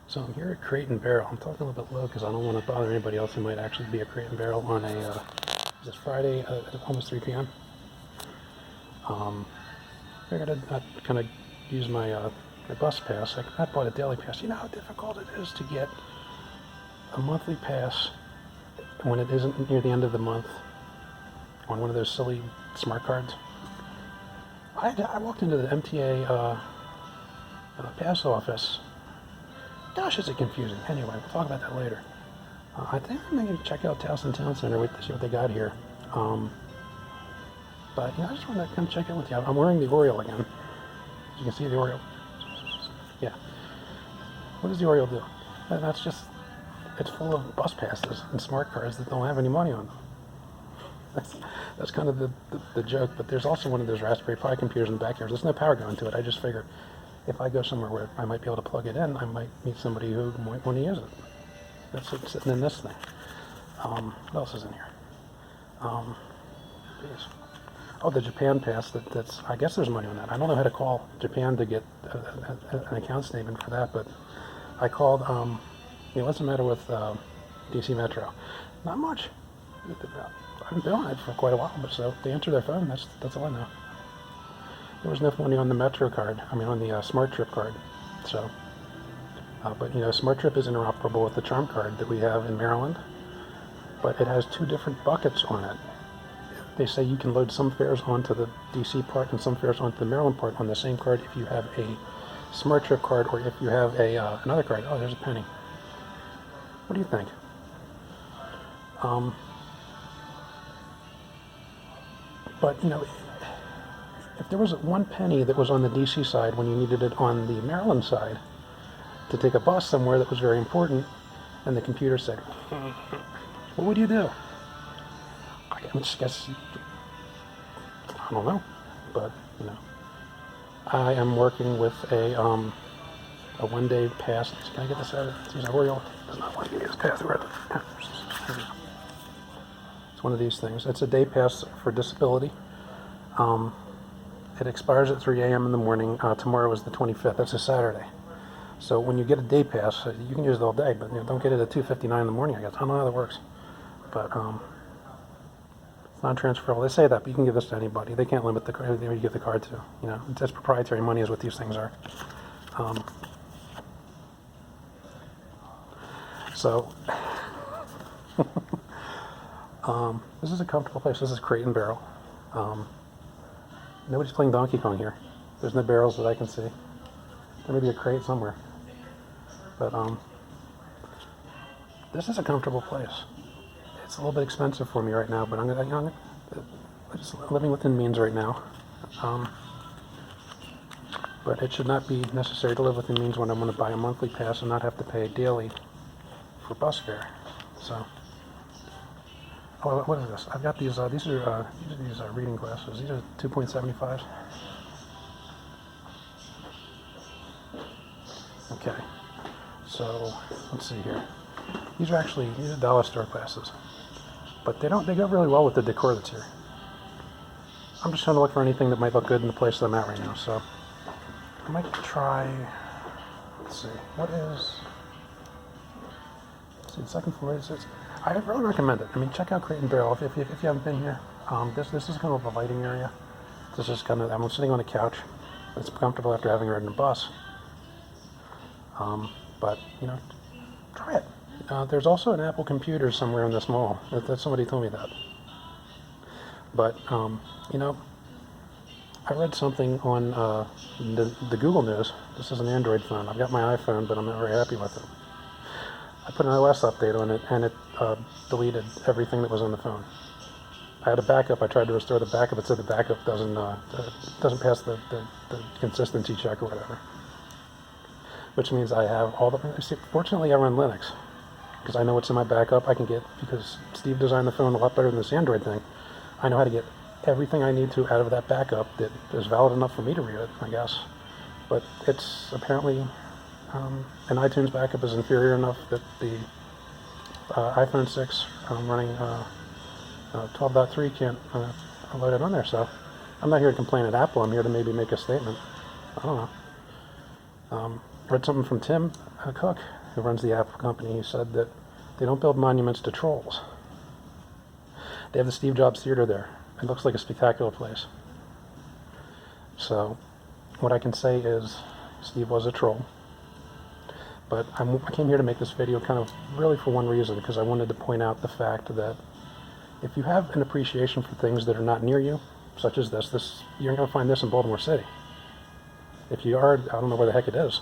So I'm here at Crate and Barrel. I'm talking a little bit low because I don't want to bother anybody else who might actually be at Crate and Barrel on this Friday at almost 3 p.m. I gotta kind of use my bus pass. I bought a daily pass. You know how difficult it is to get a monthly pass when it isn't near the end of the month on one of those silly smart cards. I walked into the MTA pass office. Gosh, is it confusing. Anyway, we'll talk about that later. I think I'm going to check out Towson Town Center, wait to see what they got here. But I just want to come check in with you. I'm wearing the Oriole again. As you can see the Oriole. Yeah. What does the Oriole do? That's just, it's full of bus passes and smart cards that don't have any money on them. That's kind of the joke, but there's also one of those Raspberry Pi computers in the backyard. There's no power going to it. I just figured if I go somewhere where I might be able to plug it in, I might meet somebody who might want to use it. That's it, sitting in this thing. What else is in here? Oh, the Japan Pass. That's. I guess there's money on that. I don't know how to call Japan to get an account statement for that, but I called. What's the matter with DC Metro? Not much. I've been on it for quite a while, but so they answer their phone. That's all I know. There was no money on the Metro card. I mean, on the Smart Trip card. So, but Smart Trip is interoperable with the Charm card that we have in Maryland, but it has two different buckets on it. They say you can load some fares onto the DC part and some fares onto the Maryland part on the same card if you have a Smart Trip card or if you have a another card. Oh, there's a penny. What do you think? But if there was one penny that was on the DC side when you needed it on the Maryland side to take a bus somewhere that was very important, and the computer said, what would you do? I guess, I don't know, but I am working with a one-day pass. Can I get this out of it? Use Oriole. Does not want to get this password. It's one of these things. It's a day pass for disability. It expires at 3 a.m. in the morning. Tomorrow is the 25th. That's a Saturday. So when you get a day pass, you can use it all day, but don't get it at 2:59 in the morning, I guess. I don't know how that works. But it's non-transferable. They say that, but you can give this to anybody. They can't limit who you give the card to. It's proprietary money is what these things are. This is a comfortable place. This is Crate and Barrel. Nobody's playing Donkey Kong here. There's no barrels that I can see. There may be a crate somewhere. But this is a comfortable place. It's a little bit expensive for me right now, but I'm just living within means right now. But it should not be necessary to live within means when I want to buy a monthly pass and not have to pay daily for bus fare. So, what is this? I've got these. These are reading glasses. These are 2.75s. Okay. So let's see here. These are dollar store glasses, but they go really well with the decor that's here. I'm just trying to look for anything that might look good in the place that I'm at right now. So I might try. Let's see. The second floor is. I really recommend it. I mean, check out Crate and Barrel if you haven't been here. This is kind of a lighting area. This is kind of. I'm sitting on a couch. It's comfortable after having ridden a bus. But try it. There's also an Apple computer somewhere in this mall. That somebody told me that. But I read something on the Google News. This is an Android phone. I've got my iPhone, but I'm not very happy with it. I put an OS update on it, and it deleted everything that was on the phone. I had a backup. I tried to restore the backup. It said the backup doesn't pass the consistency check or whatever. Which means I have all the. Fortunately, I run Linux because I know what's in my backup. Because Steve designed the phone a lot better than this Android thing. I know how to get everything I need to out of that backup that is valid enough for me to read it, I guess. But it's apparently an iTunes backup is inferior enough that the iPhone 6 running 12.3 can't load it on there. So I'm not here to complain at Apple. I'm here to maybe make a statement. I don't know. Read something from Tim. Cook, who runs the Apple company, he said that they don't build monuments to trolls. They have the Steve Jobs Theater there. It looks like a spectacular place. So what I can say is Steve was a troll. But I came here to make this video kind of really for one reason, because I wanted to point out the fact that if you have an appreciation for things that are not near you, such as this you're going to find this in Baltimore City. If you are, I don't know where the heck it is.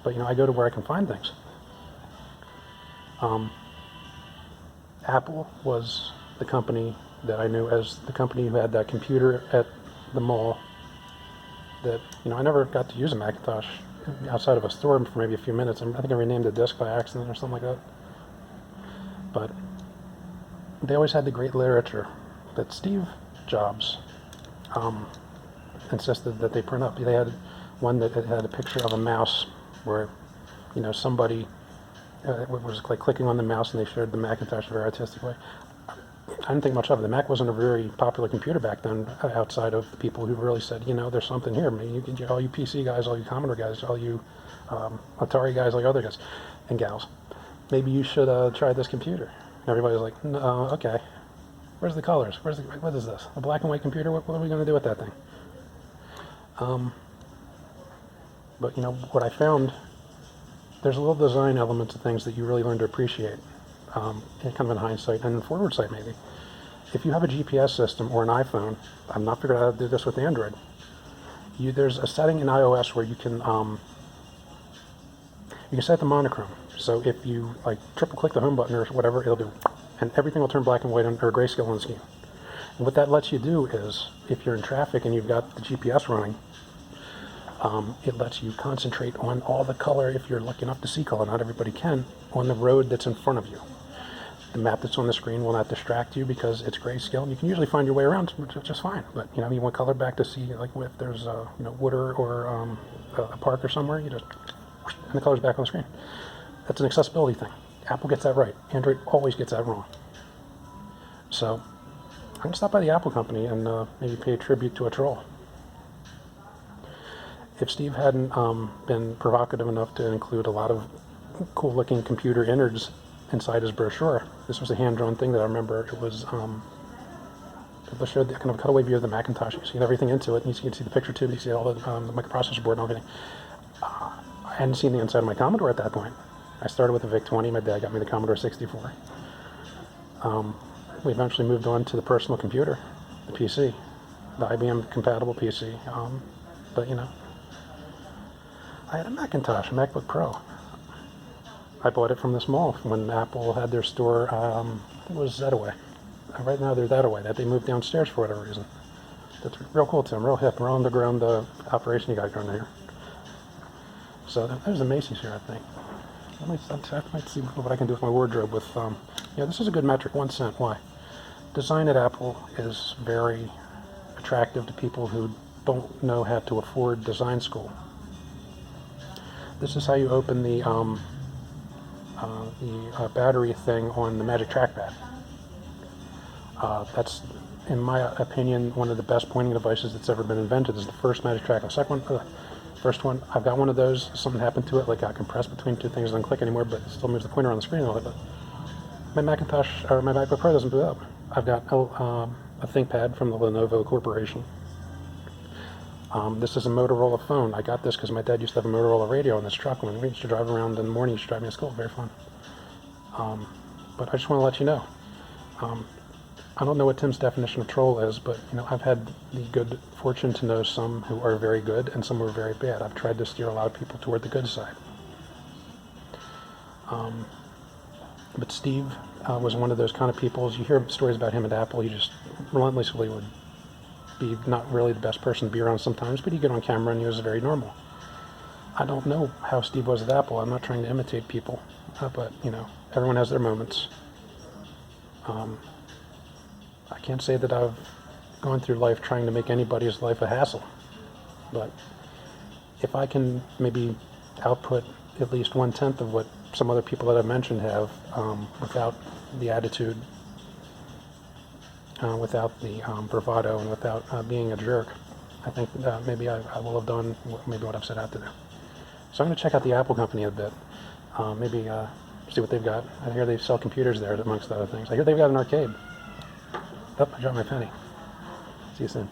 But, I go to where I can find things. Apple was the company that I knew as the company who had that computer at the mall that, I never got to use a Macintosh outside of a store for maybe a few minutes. I think I renamed the disk by accident or something like that. But they always had the great literature that Steve Jobs insisted that they print up. They had one that had a picture of a mouse where, somebody was like clicking on the mouse, and they showed the Macintosh in a very artistic way. I didn't think much of it. The Mac wasn't a very popular computer back then, outside of the people who really said, there's something here. Maybe you can, all you PC guys, all you Commodore guys, all you Atari guys, all you other guys and gals, maybe you should try this computer. And everybody's like, no, okay. Where's the colors? What is this? A black and white computer? What are we going to do with that thing? But what I found, there's a little design elements of things that you really learn to appreciate, kind of in hindsight and in foresight maybe. If you have a GPS system or an iPhone, I've not figured out how to do this with Android. There's a setting in iOS where you can set the monochrome. So if you triple click the home button or whatever, it'll do, and everything will turn black and white or grayscale on the screen. And what that lets you do is, if you're in traffic and you've got the GPS running, it lets you concentrate on all the color, if you're lucky enough to see color, not everybody can, on the road that's in front of you. The map that's on the screen will not distract you because it's grayscale. You can usually find your way around just fine, but you want color back to see, if there's wood or a park or somewhere, and the color's back on the screen. That's an accessibility thing. Apple gets that right. Android always gets that wrong. So I'm going to stop by the Apple company and maybe pay a tribute to a troll. If Steve hadn't been provocative enough to include a lot of cool-looking computer innards inside his brochure, this was a hand-drawn thing that I remember. It was it showed the kind of cutaway view of the Macintosh. You see everything into it, and you can see the picture tube, you see all the microprocessor board and everything. I hadn't seen the inside of my Commodore at that point. I started with the VIC-20. My dad got me the Commodore 64. We eventually moved on to the personal computer, the PC, the IBM-compatible PC. But I had a Macintosh, a MacBook Pro. I bought it from this mall when Apple had their store, I think it was Zetaway. Right now they're Thataway, that they moved downstairs for whatever reason. That's real cool too. I'm real hip, real underground operation you got going there. So there's a Macy's here, I think. I might see what I can do with my wardrobe with, this is a good metric, 1 cent. Why? Design at Apple is very attractive to people who don't know how to afford design school. This is how you open the battery thing on the Magic Trackpad. That's, in my opinion, one of the best pointing devices that's ever been invented. This is the first Magic Trackpad. First one, I've got one of those. Something happened to it, like got compressed between two things. It doesn't click anymore, but it still moves the pointer on the screen and all that. But my Macintosh or my MacBook Pro doesn't boot up. I've got a ThinkPad from the Lenovo Corporation. This is a Motorola phone. I got this because my dad used to have a Motorola radio in his truck when we used to drive around in the morning. He used to drive me to school. Very fun. But I just want to let you know. I don't know what Tim's definition of troll is, but I've had the good fortune to know some who are very good and some who are very bad. I've tried to steer a lot of people toward the good side. But Steve was one of those kind of people. As you hear stories about him at Apple, he just relentlessly would be not really the best person to be around sometimes, but he'd get on camera and he was very normal. I don't know how Steve was at Apple. I'm not trying to imitate people, but everyone has their moments. I can't say that I've gone through life trying to make anybody's life a hassle, but if I can maybe output at least 1/10 of what some other people that I've mentioned have, without the attitude, without the bravado, and without being a jerk, I think maybe I will have done what I've set out to do. So I'm going to check out the Apple company a bit. Maybe see what they've got. I hear they sell computers there, amongst other things. I hear they've got an arcade. Oh, I dropped my penny. See you soon.